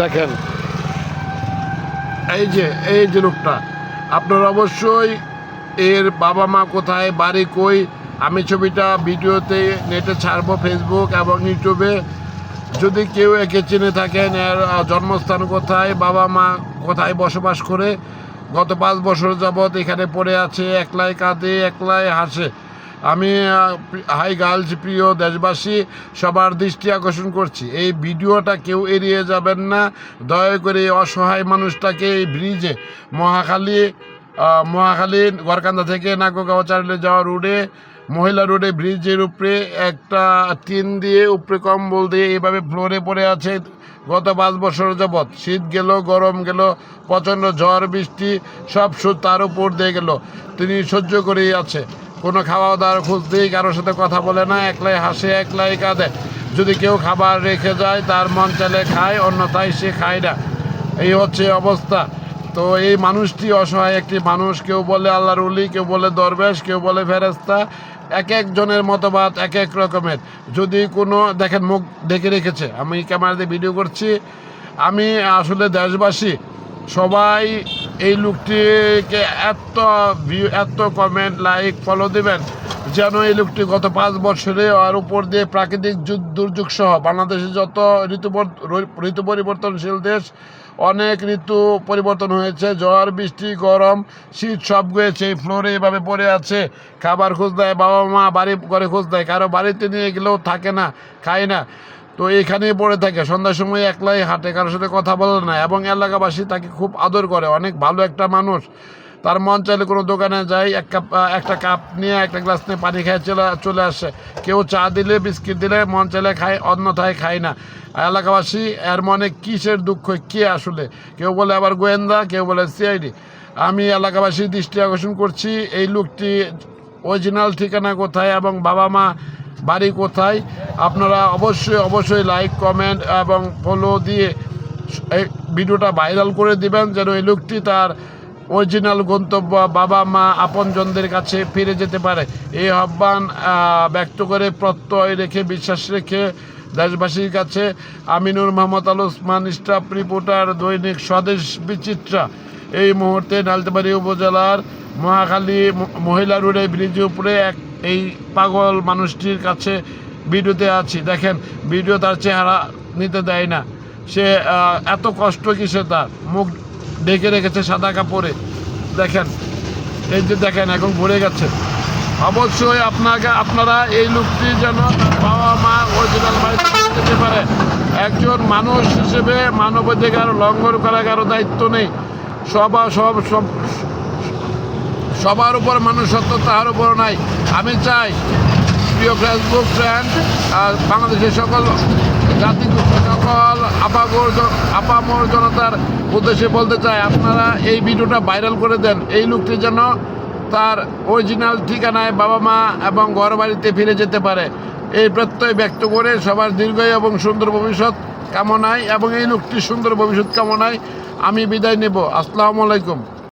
দেখেন এই যে লোকটা, আপনারা অবশ্যই এর বাবা মা কোথায়, বাড়ি কই, আমি ছবিটা ভিডিওতে নেটে ছাড়বো ফেসবুক এবং ইউটিউবে। যদি কেউ একে চিনে থাকেন, এর জন্মস্থান কোথায়, বাবা মা কোথায় বসবাস করে, গত 5 বছর যাবৎ এখানে পড়ে আছে, একলাই কাঁদে, একলাই হাসে। আমি হাই গার্লস, প্রিয় দেশবাসী, সবার দৃষ্টি আকর্ষণ করছি, এই ভিডিওটা কেউ এড়িয়ে যাবেন না। দয়া করে এই অসহায় মানুষটাকে এই ব্রিজে মহাখালী গড়কান্দা থেকে নাকগাঁও চার্লে যাওয়া রোডে, মহিলা রোডে ব্রিজের উপরে একটা টিন দিয়ে, উপরে কম্বল দিয়ে এইভাবে ফ্লোরে পড়ে আছে গত 5 বছর যাবৎ। শীত গেল, গরম গেল, প্রচণ্ড ঝড় বৃষ্টি সব তার উপর দিয়ে গেল, তিনি সহ্য করেই আছে। কোনো খাওয়া দাওয়ার খোঁজ নেই, কারোর সাথে কথা বলে না, একলাই হাসে, একলাই কাঁদে। যদি কেউ খাবার রেখে যায় তার মন চাইলে খায়, অন্যথায় সে খায় না। এই হচ্ছে অবস্থা। তো এই মানুষটি অসহায় একটি মানুষ। কেউ বলে আল্লাহর ওলি, কেউ বলে দরবেশ, কেউ বলে ফেরেশতা। এক একজনের মতবাদ এক এক রকমের। যদি কোনো দেখেন মুখ ঢেকে রেখেছে, আমি ক্যামেরা দিয়ে ভিডিও করছি। আমি আসলে দেশবাসী সবাই এই লোকটিকে এত কমেন্ট, লাইক, ফলো দেবেন যেন এই লোকটি গত 5 বছরে আর উপর দিয়ে প্রাকৃতিক দুর্যোগ সহ বাংলাদেশে যত ঋতু পরিবর্তনশীল দেশ, অনেক ঋতু পরিবর্তন হয়েছে, ঝড় বৃষ্টি গরম শীত সব গিয়েছে, এই ফ্লোরে এভাবে পড়ে আছে। খাবার খোঁজ দেয়, বাবা মা বাড়ি করে খোঁজ দেয়, কারো বাড়িতে নিয়ে গেলেও থাকে না, খায় না, তো এইখানেই পড়ে থাকে। সন্ধ্যার সময় একলাই হাঁটে, কারোর সাথে কথা বলে না, এবং এলাকাবাসী তাকে খুব আদর করে। অনেক ভালো একটা মানুষ। তার মন চাইলে কোনো দোকানে যায়, একটা কাপ নিয়ে, একটা গ্লাস নিয়ে পানি খেয়ে চলে আসে। কেউ চা দিলে, বিস্কিট দিলে মন চাইলে খায়, অন্যথায় খায় না। এলাকাবাসী এর মনে কিসের দুঃখ, কে আসলে, কেউ বলে আবার গোয়েন্দা, কেউ বলে সিআইডি। আমি এলাকাবাসীর দৃষ্টি আকর্ষণ করছি, এই লোকটি অরিজিনাল ঠিকানা কোথায় এবং বাবা মা বাড়ি কোথায়, আপনারা অবশ্যই লাইক, কমেন্ট এবং ফলো দিয়ে এই ভিডিওটা ভাইরাল করে দিবেন, যেন এই লোকটি তার অরিজিনাল গন্তব্য বাবা মা আপনজনদের কাছে ফিরে যেতে পারে। এই আহ্বান ব্যক্ত করে, প্রত্যয় রেখে, বিশ্বাস রেখে দেশবাসীর কাছে আমি নূর মোহাম্মদ আল ওসমান, স্টাফ রিপোর্টার, দৈনিক স্বদেশ বিচিত্রা, এই মুহূর্তে নালতাবাড়ী উপজেলার মহাখালী মহিলা রোডে ব্রিজের উপরে এই পাগল মানুষটির কাছে ভিডিওতে আছি। দেখেন ভিডিও তার চেহারা নিতে দেয় না, সে এত কষ্ট কিসে, তার মুখ ঢেকে রেখেছে সাদা কাপড়ে। দেখেন এই যে দেখেন এখন ঘুরে গেছে। অবশ্যই আপনারা এই লোকটি যেন বাবা মা অরিজিনাল বাড়িতে যেতে পারে। একজন মানুষ হিসেবে মানবাধিকার লঙ্ঘন করার কারো দায়িত্ব নেই। সবার উপর মানুষত্ব, তাহার উপর নাই। আমি চাই প্রিয় ফেসবুক ফ্রেন্ড, বাংলাদেশের সকল জাতি, সকল আপামর জনতার উদ্দেশ্যে বলতে চাই, আপনারা এই ভিডিওটা ভাইরাল করে দেন। এই লোকটি যেন তার অরিজিনাল ঠিকানায় বাবা মা এবং ঘর বাড়িতে ফিরে যেতে পারে, এই প্রত্যয় ব্যক্ত করে সবার দীর্ঘায়ু এবং সুন্দর ভবিষ্যৎ কামনায় এবং এই লোকটির সুন্দর ভবিষ্যৎ কামনায় আমি বিদায় নেব। আসসালামু আলাইকুম।